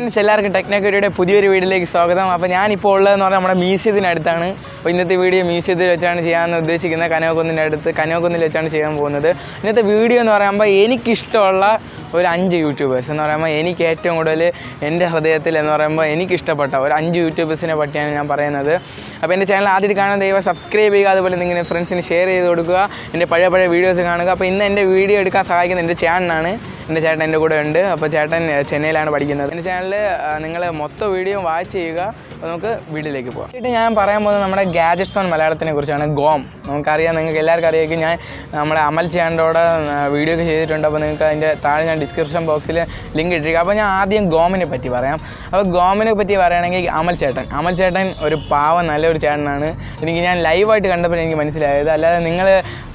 Friends, എല്ലാവർക്കും ടെക്നോക്യൂരിയുടെ പുതിയൊരു വീഡിയോയിലേക്ക് സ്വാഗതം. അപ്പോൾ ഞാനിപ്പോൾ ഉള്ളതെന്ന് പറഞ്ഞാൽ നമ്മുടെ മ്യൂസിയത്തിനടുത്താണ്. അപ്പോൾ ഇന്നത്തെ വീഡിയോ മ്യൂസിയത്തിൽ വെച്ചാണ് ചെയ്യാൻ ഉദ്ദേശിക്കുന്നത്. കനകക്കുന്നിൽ വെച്ചാണ് ചെയ്യാൻ പോകുന്നത്. ഇന്നത്തെ വീഡിയോ എന്ന് പറയുമ്പോൾ എനിക്കിഷ്ടമുള്ള ഒരു 5 യൂട്യൂബേഴ്സ് എന്ന് പറയുമ്പോൾ എനിക്ക് ഏറ്റവും കൂടുതൽ എൻ്റെ ഹൃദയത്തിൽ എന്ന് പറയുമ്പോൾ എനിക്കിഷ്ടപ്പെട്ട ഒരു 5 യൂട്യൂബേഴ്സിനെ പറ്റിയാണ് ഞാൻ പറയുന്നത്. അപ്പോൾ എൻ്റെ ചാനൽ ആദ്യം കാണാൻ ദയവായി സബ്സ്ക്രൈബ് ചെയ്യുക, അതുപോലെ നിങ്ങളുടെ ഫ്രണ്ട്സിന് ഷെയർ ചെയ്ത് കൊടുക്കുക, എൻ്റെ പഴയ വീഡിയോസ് കാണുക. അപ്പോൾ ഇന്ന് എൻ്റെ വീഡിയോ എടുക്കാൻ സഹായിക്കുന്ന എൻ്റെ ചേട്ടനാണ്. എൻ്റെ ചേട്ടൻ എൻ്റെ കൂടെ ഉണ്ട്. അപ്പോൾ ചേട്ടൻ ചെന്നൈയിലാണ് പഠിക്കുന്നത്. എൻ്റെ ചാനലിൽ നിങ്ങൾ മൊത്തം വീഡിയോ വാച്ച് ചെയ്യുക. അപ്പോൾ നമുക്ക് വീഡിയോയിലേക്ക് പോകാം. ഞാൻ പറയാൻ പോകുന്നത് നമ്മുടെ ഗാഡ്ജറ്റ്സ് ഓൺ മലയാളത്തിനെ കുറിച്ചാണ്. ഗോം നമുക്കറിയാം, നിങ്ങൾക്ക് എല്ലാവർക്കും അറിയാമെങ്കിൽ ഞാൻ നമ്മുടെ അമൽ ചേട്ടനോട് വീഡിയോ ഒക്കെ ചെയ്തിട്ടുണ്ട്. അപ്പോൾ നിങ്ങൾക്ക് അതിൻ്റെ താഴെ ഞാൻ ഡിസ്ക്രിപ്ഷൻ ബോക്സിൽ ലിങ്ക് ഇട്ടിരിക്കുക. അപ്പോൾ ഞാൻ ആദ്യം ഗോമിനെ പറ്റി പറയാം. അപ്പോൾ ഗോമിനെ പറ്റി പറയുകയാണെങ്കിൽ അമൽ ചേട്ടൻ ഒരു പാവം നല്ലൊരു ചേട്ടനാണ്. ഞാൻ ലൈവായിട്ട് കണ്ടപ്പോൾ എനിക്ക് മനസ്സിലായത്. അല്ലാതെ നിങ്ങൾ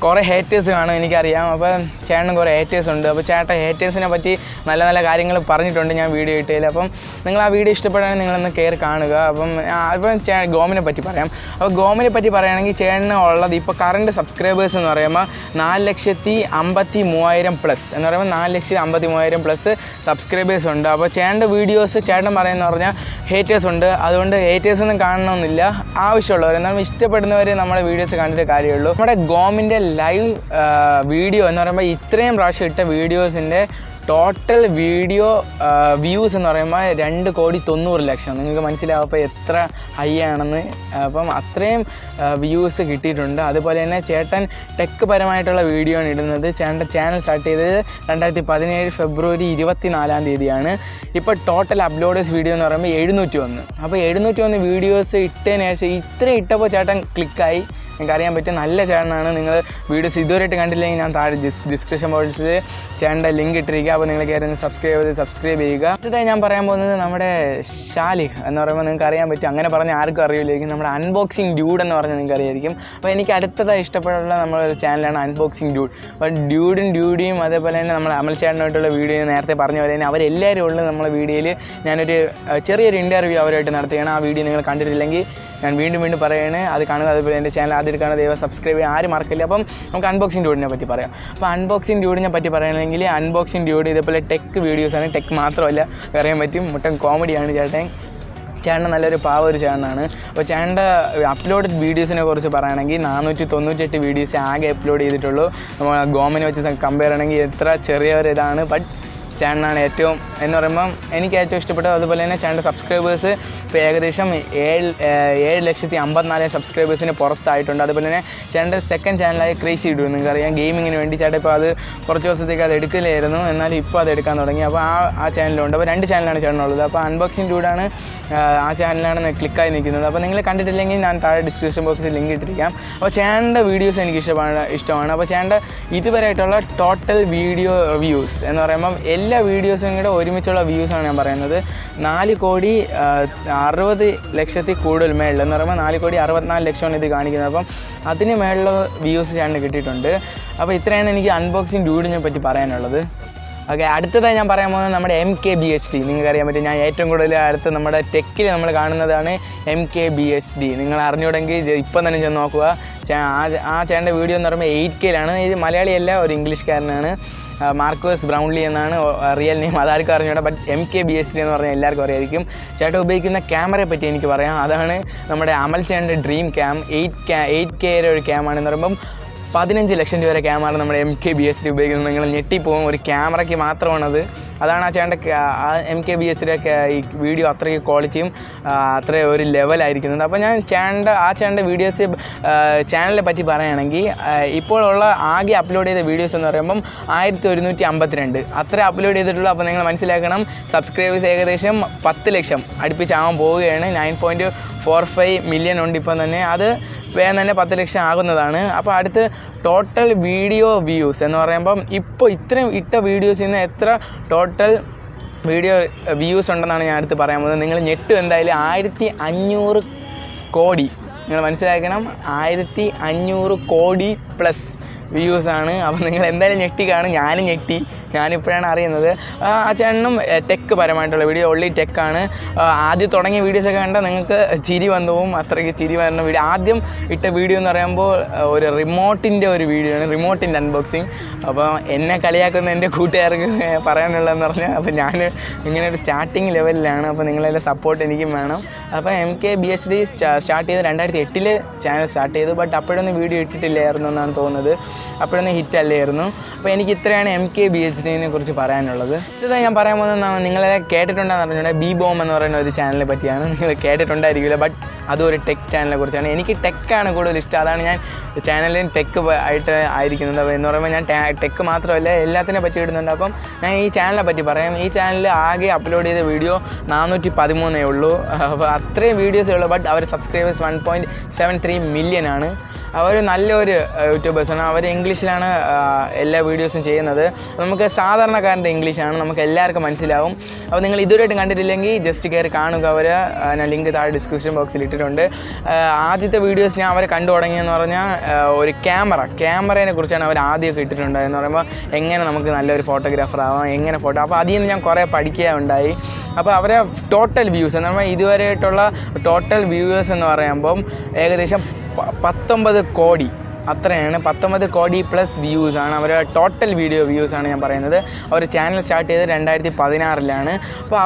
കുറേ ഹേറ്റേഴ്സ് കാണും, എനിക്കറിയാം. അപ്പോൾ ചേട്ടനും കുറേ ഹേറ്റേഴ്സ് ഉണ്ട്. അപ്പോൾ ചേട്ടൻ ഹേറ്റേഴ്സിനെ പറ്റി നല്ല നല്ല കാര്യങ്ങൾ പറഞ്ഞിട്ടുണ്ട് ഞാൻ വീഡിയോ ഇട്ടതിൽ. അപ്പം നിങ്ങൾ ആ വീഡിയോ ഇഷ്ടപ്പെടുകയാണെങ്കിൽ നിങ്ങളൊന്ന് കയറി കാണുക. അപ്പം ഗോമിനെ പറ്റി പറയാം. അപ്പോൾ ഗോമിനെ പറ്റി പറയുകയാണെങ്കിൽ ചേട്ടന് ഉള്ളത് ഇപ്പോൾ കറണ്ട് സബ്സ്ക്രൈബേഴ്സ് എന്ന് പറയുമ്പോൾ 4,53,000 പ്ലസ് എന്ന് പറയുമ്പോൾ 4,53,000 പ്ലസ് സബ്സ്ക്രൈബേഴ്സ് ഉണ്ട്. അപ്പോൾ ചേട്ടൻ്റെ വീഡിയോസ് ചേട്ടൻ പറയുന്നത് പറഞ്ഞാൽ ഹേറ്റേഴ്സ് ഉണ്ട്. അതുകൊണ്ട് ഹേറ്റേഴ്സൊന്നും കാണണമെന്നില്ല, ആവശ്യമുള്ളവർ എന്നാലും ഇഷ്ടപ്പെടുന്നവർ നമ്മുടെ വീഡിയോസ് കണ്ടിട്ട് കാര്യമുള്ളൂ. നമ്മുടെ ഗോമിൻ്റെ ലൈവ് വീഡിയോ എന്ന് പറയുമ്പോൾ ഇത്രയും പ്രാവശ്യം ഇട്ട വീഡിയോസിൻ്റെ ടോട്ടൽ വീഡിയോ വ്യൂസ് എന്ന് പറയുമ്പോൾ 2,90,00,000. നിങ്ങൾക്ക് മനസ്സിലാവും അപ്പോൾ എത്ര ഹൈ ആണെന്ന്. അപ്പം അത്രയും വ്യൂസ് കിട്ടിയിട്ടുണ്ട്. അതുപോലെ തന്നെ ചേട്ടൻ ടെക് പരമായിട്ടുള്ള വീഡിയോ ആണ് ഇടുന്നത്. ചേട്ടൻ്റെ ചാനൽ സ്റ്റാർട്ട് ചെയ്തത് 2017 ഫെബ്രുവരി 24 ഇപ്പോൾ ടോട്ടൽ അപ്ലോഡേഴ്സ് വീഡിയോ എന്ന് പറയുമ്പോൾ 701. അപ്പോൾ 701 വീഡിയോസ് ഇട്ടതിന് ശേഷം ഇത്രയും ഇട്ടപ്പോൾ ചേട്ടൻ ക്ലിക്കായി. എനിക്കറിയാൻ പറ്റും നല്ല ചേട്ടനാണ്. നിങ്ങൾ വീഡിയോസ് ഇതുവരെയായിട്ട് കണ്ടില്ലെങ്കിൽ ഞാൻ താഴെ ഡിസ്ക്രിപ്ഷൻ ബോക്സിൽ ചേട്ടൻ്റെ ലിങ്ക് ഇട്ടിരിക്കുക. അപ്പോൾ നിങ്ങൾ കയറി സബ്സ്ക്രൈബ് ചെയ്യുക. അടുത്തതായി ഞാൻ പറയാൻ പോകുന്നത് നമ്മുടെ ഷാലിഹ് എന്ന് പറയുമ്പോൾ നിങ്ങൾക്ക് അറിയാൻ പറ്റും. അങ്ങനെ പറഞ്ഞാൽ ആർക്കും അറിയില്ലായിരിക്കും. നമ്മുടെ അൺബോക്സിങ് ഡ്യൂഡ് എന്ന് പറഞ്ഞാൽ നിങ്ങൾക്ക് അറിയായിരിക്കും. അപ്പോൾ എനിക്ക് അടുത്തതായി ഇഷ്ടപ്പെട്ടുള്ള നമ്മളൊരു ചാനലാണ് അൺബോക്സിങ് ഡ്യൂഡ്. അപ്പോൾ ഡ്യൂഡിയും അതേപോലെ തന്നെ നമ്മൾ അമൽ ചേട്ടനായിട്ടുള്ള വീഡിയോ നേരത്തെ പറഞ്ഞ പോലെ തന്നെ അവരെല്ലാവരും ഉള്ളത് നമ്മളെ വീഡിയോയിൽ ഞാനൊരു ചെറിയൊരു ഇൻ്റർവ്യൂ അവരായിട്ട് നടത്തുകയാണ്. ആ വീഡിയോ നിങ്ങൾ കണ്ടിട്ടില്ലെങ്കിൽ ഞാൻ വീണ്ടും പറയുകയാണ്, അത് കാണുക. അതുപോലെ എൻ്റെ ചാനൽ ആദ്യം കാണുക, ദയവായി സബ്സ്ക്രൈബ് ചെയ്യുക, ആരും മറക്കില്ല. അപ്പം നമുക്ക് അൺബോക്സിങ് ഡ്യൂഡിനെ പറ്റി പറയാം. അപ്പോൾ അൺബോക്സിങ് ഡ്യൂഡിനെ പറ്റി പറയുകയാണെങ്കിൽ അൺബോക്സിങ് ഡ്യൂഡ് ഇതേപോലെ ടെക് വീഡിയോസാണ്. ടെക് മാത്രമല്ല, അറിയാൻ പറ്റും മുട്ടൻ കോമഡിയാണ് ചേട്ടൻ നല്ലൊരു ഒരു ചേട്ടനാണ്. അപ്പോൾ ചേട്ടൻ്റെ അപ്ലോഡഡ് വീഡിയോസിനെ കുറിച്ച് പറയുകയാണെങ്കിൽ 498 വീഡിയോസ് ആകെ അപ്ലോഡ് ചെയ്തിട്ടുള്ളൂ. നമ്മൾ ഗോമിനെ വെച്ച് കമ്പയർ ചെയ്യണമെങ്കിൽ എത്ര ചെറിയൊരിതാണ്. ബട്ട് ചേട്ടനാണ് ഏറ്റവും എന്ന് പറയുമ്പം എനിക്ക് ഏറ്റവും ഇഷ്ടപ്പെട്ടത്. അതുപോലെ തന്നെ ചേട്ടൻ്റെ സബ്സ്ക്രൈബേഴ്സ് ഇപ്പോൾ ഏകദേശം 7,54,000 സബ്സ്ക്രൈബേഴ്സിന് പുറത്തായിട്ടുണ്ട്. അതുപോലെ തന്നെ ചേട്ടൻ്റെ സെക്കൻഡ് ചാനലായ ക്രേസി ഡ്യൂ, നിങ്ങൾക്കറിയാം ഗെയിമിങ്ങിന് വേണ്ടി ചേട്ടൻ ഇപ്പോൾ അത് കുറച്ച് ദിവസത്തേക്ക് അത് എടുക്കില്ലായിരുന്നു, എന്നാലും ഇപ്പോൾ അത് എടുക്കാൻ തുടങ്ങി. അപ്പോൾ ആ ചാനലുണ്ട്. അപ്പോൾ 2 ചാനലാണ് ചേട്ടനുള്ളത്. അപ്പോൾ അൺബോക്സിങ് ഡ്യൂഡാണ് ആ ചാനലാണ് ക്ലിക്കായി നിൽക്കുന്നത്. അപ്പോൾ നിങ്ങൾ കണ്ടിട്ടില്ലെങ്കിൽ ഞാൻ താഴെ ഡിസ്ക്രിപ്ഷൻ ബോക്സിൽ ലിങ്ക് ഇട്ടിരിക്കാം. അപ്പോൾ ചേട്ടൻ്റെ വീഡിയോസ് എനിക്ക് ഇഷ്ടമാണ്. അപ്പോൾ ചേട്ടൻ്റെ ഇതുവരെയായിട്ടുള്ള ടോട്ടൽ വീഡിയോ വ്യൂസ് എന്ന് പറയുമ്പം എല്ലാ വീഡിയോസും കൂടെ ഒരുമിച്ചുള്ള വ്യൂസാണ് ഞാൻ പറയുന്നത്. 4,60,00,000 കൂടുതൽ മേളിൽ എന്ന് പറയുമ്പോൾ 4,64,00,000 ഇത് കാണിക്കുന്നത്. അപ്പം അതിന് മേളിലുള്ള വ്യൂസ് ചേട്ടന് കിട്ടിയിട്ടുണ്ട്. അപ്പോൾ ഇത്രയാണ് എനിക്ക് അൺബോക്സിങ് ഡ്യൂഡിനെ പറ്റി പറയാനുള്ളത്. ഓക്കെ, അടുത്തതായി ഞാൻ പറയാൻ പോകുന്നത് നമ്മുടെ MKBHD. നിങ്ങൾക്കറിയാൻ പറ്റും, ഞാൻ ഏറ്റവും കൂടുതൽ അടുത്ത് നമ്മുടെ ടെക്കിൽ നമ്മൾ കാണുന്നതാണ് MKBHD. നിങ്ങൾ അറിഞ്ഞുകൂടെങ്കിൽ ഇപ്പം തന്നെ ചെന്ന് നോക്കുക. ആ ചേട്ടൻ്റെ വീഡിയോ എന്ന് പറയുമ്പോൾ 8Kയിലാണ്. ഇത് മലയാളിയല്ല, ഒരു ഇംഗ്ലീഷ്കാരനാണ്. മാർക്കോസ് ബ്രൗൺലി എന്നാണ് റിയൽ നെയിം. അതാർക്കും അറിഞ്ഞൂടാ. ബട്ട് MKBHD എന്ന് പറഞ്ഞാൽ എല്ലാവർക്കും അറിയായിരിക്കും. ചേട്ടൻ ഉപയോഗിക്കുന്ന ക്യാമറയെ പറ്റി എനിക്ക് പറയാം. അതാണ് നമ്മുടെ അമൽ ചേട്ടൻ്റെ ഡ്രീം ക്യാം. 8Kയുടെ ഒരു ക്യാമാണെന്ന് പറയുമ്പം 15 ലക്ഷം രൂപ വരെ ക്യാമറ നമ്മുടെ MKBHD ഉപയോഗിക്കുന്നത്. നിങ്ങൾ ഞെട്ടിപ്പോകും. ഒരു ക്യാമറയ്ക്ക് മാത്രമാണത്. അതാണ് ആ ചേട്ടൻ്റെ MKBHD ഈ വീഡിയോ അത്രയ്ക്ക് ക്വാളിറ്റിയും അത്ര ഒരു ലെവലായിരിക്കുന്നത്. അപ്പോൾ ഞാൻ ചേട്ടൻ്റെ വീഡിയോസ് ചാനലിനെ പറ്റി പറയുകയാണെങ്കിൽ ഇപ്പോഴുള്ള ആകെ അപ്ലോഡ് ചെയ്ത വീഡിയോസ് എന്ന് പറയുമ്പം 1152 അത്ര അപ്ലോഡ് ചെയ്തിട്ടുള്ളൂ. അപ്പോൾ നിങ്ങൾ മനസ്സിലാക്കണം, സബ്സ്ക്രൈബേഴ്സ് ഏകദേശം 10 ലക്ഷം അടുപ്പിച്ചാകാൻ പോവുകയാണ്. 9.45 മില്യൺ ഉണ്ട് ഇപ്പം തന്നെ. അത് വേഗം തന്നെ 10 ലക്ഷം ആകുന്നതാണ്. അപ്പോൾ അടുത്ത് ടോട്ടൽ വീഡിയോ വ്യൂസ് എന്ന് പറയുമ്പം ഇപ്പോൾ ഇത്രയും ഇട്ട വീഡിയോസിൽ നിന്ന് എത്ര ടോട്ടൽ വീഡിയോ വ്യൂസ് ഉണ്ടെന്നാണ് ഞാൻ അടുത്ത് പറയാൻ പോകുന്നത്. നിങ്ങൾ ഞെട്ടും എന്തായാലും. 1,500 കോടി, നിങ്ങൾ മനസ്സിലാക്കണം, 1,500 കോടി പ്ലസ് വ്യൂസാണ്. അപ്പോൾ നിങ്ങൾ എന്തായാലും ഞെട്ടി കാണും. ഞാനും ഞെട്ടി. ഞാനിപ്പോഴാണ് അറിയുന്നത്. ആ ചേട്ടനും ടെക്ക് പരമായിട്ടുള്ള വീഡിയോ, ഒള്ളി ടെക്കാണ്. ആദ്യം തുടങ്ങിയ വീഡിയോസൊക്കെ കണ്ടാൽ നിങ്ങൾക്ക് ചിരി വന്നു പോകും, അത്രയ്ക്ക് ചിരി വരുന്ന വീഡിയോ. ആദ്യം ഇട്ട വീഡിയോ എന്ന് പറയുമ്പോൾ ഒരു റിമോട്ടിൻ്റെ ഒരു വീഡിയോ ആണ്, റിമോട്ടിൻ്റെ അൺബോക്സിങ്. അപ്പോൾ എന്നെ കളിയാക്കുന്ന എൻ്റെ കൂട്ടുകാർക്ക് പറയാനുള്ളതെന്ന് പറഞ്ഞാൽ, അപ്പോൾ ഞാൻ ഇങ്ങനെ ഒരു സ്റ്റാർട്ടിങ് ലെവലിലാണ്. അപ്പോൾ നിങ്ങളെല്ലാം സപ്പോർട്ട് എനിക്കും വേണം. അപ്പോൾ MKBHD സ്റ്റാർട്ട് ചെയ്ത് 2008 ചാനൽ സ്റ്റാർട്ട് ചെയ്തു. ബട്ട് അപ്പോഴൊന്നും വീഡിയോ ഇട്ടിട്ടില്ലായിരുന്നു എന്നാണ് തോന്നുന്നത്, അപ്പോഴൊന്നും ഹിറ്റ് അല്ലായിരുന്നു. അപ്പോൾ എനിക്ക് ഇത്രയാണ് MKBHDനെ കുറിച്ച് പറയാനുള്ളത്. ഇത് ഞാൻ പറയാൻ പോകുന്നത് നിങ്ങളെ കേട്ടിട്ടുണ്ടെന്ന് പറഞ്ഞാൽ ബി ബോം എന്ന് പറയുന്ന ഒരു ചാനലിനെ പറ്റിയാണ്. നിങ്ങൾ കേട്ടിട്ടുണ്ടായിരിക്കില്ല, ബട്ട് അതും ഒരു ടെക് ചാനലിനെ കുറിച്ചാണ്. എനിക്ക് ടെക്കാണ് കൂടുതൽ ഇഷ്ടം, അതാണ് ഞാൻ ചാനലിൽ ടെക്ക് ആയിട്ട് ആയിരിക്കുന്നത്. എന്ന് പറയുമ്പോൾ ഞാൻ ടെക്ക് മാത്രമല്ല എല്ലാത്തിനെ പറ്റി ഇടുന്നുണ്ട്. അപ്പം ഞാൻ ഈ ചാനലിനെ പറ്റി പറയാം. ഈ ചാനലിൽ ആകെ അപ്ലോഡ് ചെയ്ത വീഡിയോ 413 ഉള്ളൂ. അപ്പോൾ അത്രയും വീഡിയോസേ ഉള്ളൂ. ബട്ട് അവർ സബ്സ്ക്രൈബേഴ്സ് 1.73 മില്യൺ ആണ്. അവർ നല്ലൊരു യൂട്യൂബേഴ്സാണ്. അവർ ഇംഗ്ലീഷിലാണ് എല്ലാ വീഡിയോസും ചെയ്യുന്നത്. നമുക്ക് സാധാരണക്കാരൻ്റെ ഇംഗ്ലീഷാണ്, നമുക്ക് എല്ലാവർക്കും മനസ്സിലാവും. അപ്പോൾ നിങ്ങൾ ഇതുവരെയായിട്ടും കണ്ടിട്ടില്ലെങ്കിൽ ജസ്റ്റ് കയറി കാണുക. ഞാൻ ലിങ്ക് താഴെ ഡിസ്ക്രിപ്ഷൻ ബോക്സിൽ ഇട്ടിട്ടുണ്ട്. ആദ്യത്തെ വീഡിയോസ് ഞാൻ അവരെ കണ്ടു തുടങ്ങിയെന്ന് പറഞ്ഞാൽ ഒരു ക്യാമറയെ കുറിച്ചാണ് അവർ ആദ്യമൊക്കെ ഇട്ടിട്ടുണ്ട്. എന്ന് പറയുമ്പോൾ എങ്ങനെ നമുക്ക് നല്ലൊരു ഫോട്ടോഗ്രാഫർ ആവാം, എങ്ങനെ അപ്പോൾ അതിൽ നിന്ന് ഞാൻ കുറേ പഠിക്കുകയുണ്ടായി. അപ്പോൾ അവരെ ടോട്ടൽ വ്യൂസ് എന്ന് പറയുമ്പോൾ ഇതുവരെയായിട്ടുള്ള ടോട്ടൽ വ്യൂവേഴ്സ് എന്ന് പറയുമ്പം ഏകദേശം 19 കോടി, അത്രയാണ്. 19 കോടി പ്ലസ് വ്യൂസാണ് അവരുടെ ടോട്ടൽ വീഡിയോ വ്യൂസാണ് ഞാൻ പറയുന്നത്. അവർ ചാനൽ സ്റ്റാർട്ട് ചെയ്തത് 2016 അപ്പോൾ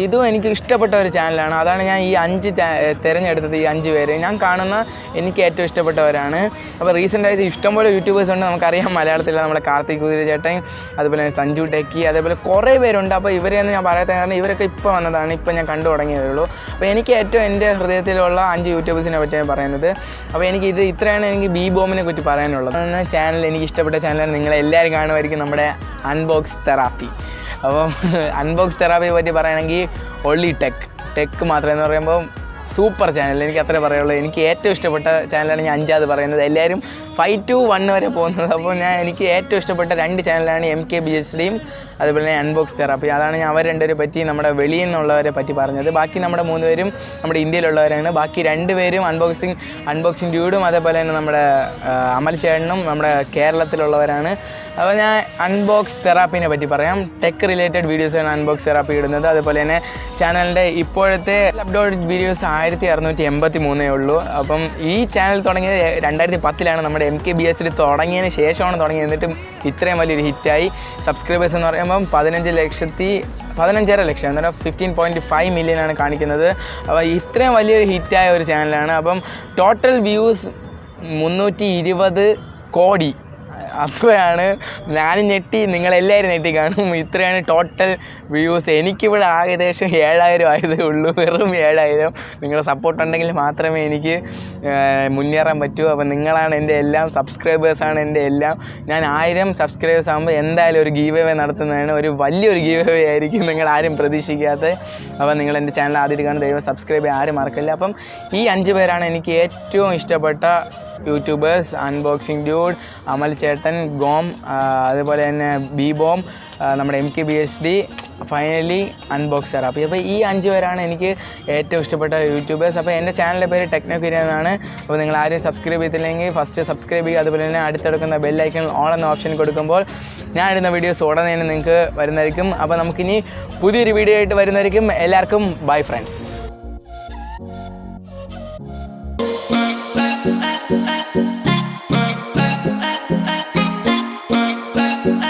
ഇതും എനിക്ക് ഇഷ്ടപ്പെട്ട ഒരു ചാനലാണ്. അതാണ് ഞാൻ ഈ 5 തിരഞ്ഞെടുത്തത്. ഈ 5 പേര് ഞാൻ കാണുന്ന എനിക്ക് ഏറ്റവും ഇഷ്ടപ്പെട്ടവരാണ്. അപ്പോൾ റീസെൻ്റായിട്ട് ഇഷ്ടംപോലെ യൂട്യൂബേഴ്സ് ഉണ്ട്, നമുക്കറിയാം. മലയാളത്തിൽ നമ്മുടെ കാർത്തിക് കുതിര ചേട്ടൻ, അതുപോലെ സഞ്ജു ടെക്കി, അതേപോലെ കുറേ പേരുണ്ട്. അപ്പോൾ ഇവരെയൊന്നും ഞാൻ പറയാത്ത കാരണം ഇവരൊക്കെ ഇപ്പോൾ വന്നതാണ്, ഇപ്പോൾ ഞാൻ കണ്ടു തുടങ്ങിയതേ ഉള്ളൂ. അപ്പോൾ എനിക്ക് ഏറ്റവും എൻ്റെ ഹൃദയത്തിലുള്ള 5 യൂട്യൂബേഴ്സിനെ പറ്റിയാണ് പറയുന്നത്. അപ്പോൾ ഇത്രയാണ് എനിക്ക് ബി ബോമിനെ പറ്റി പറയാനുള്ളത്. ചാനൽ എനിക്ക് ഇഷ്ടപ്പെട്ട ചാനലാണ്, നിങ്ങളെല്ലാവരും കാണുമായിരിക്കും, നമ്മുടെ അൺബോക്സ് തെറാപ്പി. അപ്പം അൺബോക്സ് തെറാപ്പിയെ പറ്റി പറയുകയാണെങ്കിൽ ഒള്ളി ടെക്ക് മാത്രം എന്ന് പറയുമ്പോൾ സൂപ്പർ ചാനൽ, എനിക്ക് അത്രേ പറയുള്ളൂ. എനിക്ക് ഏറ്റവും ഇഷ്ടപ്പെട്ട ചാനലാണ് ഞാൻ 5ാമത് പറയുന്നത്. എല്ലാവരും 5 to 1 വരെ പോകുന്നത്. അപ്പോൾ എനിക്ക് ഏറ്റവും ഇഷ്ടപ്പെട്ട 2 ചാനലാണ് MKBHDയും അതുപോലെ തന്നെ അൺബോക്സ് തെറാപ്പി. അതാണ് ഞാൻ അവർ 2 പേരെ പറ്റി, നമ്മുടെ വെളിയിൽ നിന്നുള്ളവരെ പറ്റി പറഞ്ഞത്. ബാക്കി നമ്മുടെ 3 പേരും നമ്മുടെ ഇന്ത്യയിലുള്ളവരാണ്. ബാക്കി 2 പേരും അൺബോക്സിങ് ഡ്യൂഡും അതേപോലെ തന്നെ നമ്മുടെ അമൽ ചേട്ടനും നമ്മുടെ കേരളത്തിലുള്ളവരാണ്. അപ്പോൾ ഞാൻ അൺബോക്സ് തെറാപ്പിനെ പറ്റി പറയാം. ടെക് റിലേറ്റഡ് വീഡിയോസാണ് അൺബോക്സ് തെറാപ്പി ഇടുന്നത്. അതുപോലെ തന്നെ ചാനലിൻ്റെ ഇപ്പോഴത്തെ അപ്ലോഡ് വീഡിയോസ് 1683 ഉള്ളൂ. അപ്പം ഈ ചാനൽ തുടങ്ങിയത് 2010 നമ്മുടെ MKBHD തുടങ്ങിയതിന് ശേഷമാണ് തുടങ്ങിയത്. എന്നിട്ടും ഇത്രയും വലിയൊരു ഹിറ്റായി. സബ്സ്ക്രൈബേഴ്സ് എന്ന് പറയുമ്പം 15.5 ലക്ഷം അന്നേരം 15.5 മില്യൺ കാണിക്കുന്നത്. അപ്പോൾ ഇത്രയും വലിയൊരു ഹിറ്റായ ഒരു ചാനലാണ്. അപ്പം ടോട്ടൽ വ്യൂസ് 320 കോടി. അത്രയാണ്. ഞാനും ഞെട്ടി, നിങ്ങളെല്ലാവരും ഞെട്ടി കാണും. ഇത്രയാണ് ടോട്ടൽ വ്യൂസ്. എനിക്കിവിടെ ഏകദേശം 7000 ആയതേ ഉള്ളൂ, വെറും 7000. നിങ്ങളുടെ സപ്പോർട്ട് ഉണ്ടെങ്കിൽ മാത്രമേ എനിക്ക് മുന്നേറാൻ പറ്റൂ. അപ്പോൾ നിങ്ങളാണ് എൻ്റെ എല്ലാം, സബ്സ്ക്രൈബേഴ്സാണ് എൻ്റെ എല്ലാം. ഞാൻ 1000 സബ്സ്ക്രൈബേഴ്സ് ആകുമ്പോൾ എന്തായാലും ഒരു ഗീവ് അവേ നടത്തുന്നതാണ്. ഒരു വലിയൊരു ഗീവ് അവേ ആയിരിക്കും, നിങ്ങളാരും പ്രതീക്ഷിക്കാത്ത. അപ്പോൾ നിങ്ങൾ എൻ്റെ ചാനൽ ആദ്യമായിട്ട് കാണുന്ന ദയവായി സബ്സ്ക്രൈബ് ചെയ്യാൻ ആരും മറക്കില്ല. അപ്പം ഈ 5 പേരാണ് എനിക്ക് ഏറ്റവും ഇഷ്ടപ്പെട്ട യൂട്യൂബേഴ്സ്. അൺബോക്സിങ് ഡ്യൂഡ്, അമൽ ചേട്ടൻ, ഗോം, അതുപോലെ തന്നെ ബി ബോം, നമ്മുടെ MKBHD, ഫൈനലി അൺബോക്സ് തെറാപ്പി. അപ്പോൾ ഈ 5 പേരാണ് എനിക്ക് ഏറ്റവും ഇഷ്ടപ്പെട്ട യൂട്യൂബേഴ്സ്. അപ്പോൾ എൻ്റെ ചാനലിൻ്റെ പേര് ടെക്നോക്യൂരിയ എന്നാണ്. അപ്പോൾ നിങ്ങൾ ആരും സബ്സ്ക്രൈബ് ചെയ്തില്ലെങ്കിൽ ഫസ്റ്റ് സബ്സ്ക്രൈബ് ചെയ്യുക. അതുപോലെ തന്നെ അടുത്തെടുക്കുന്ന ബെല്ലൈക്കൺ ഓൺ എന്ന ഓപ്ഷൻ കൊടുക്കുമ്പോൾ ഞാൻ ഇടുന്ന വീഡിയോസ് ഉടനെ തന്നെ നിങ്ങൾക്ക് വരുന്നതായിരിക്കും. അപ്പോൾ നമുക്കിനി പുതിയൊരു വീഡിയോ ആയിട്ട് വരുന്നതായിരിക്കും. എല്ലാവർക്കും ബൈ ഫ്രണ്ട്സ്.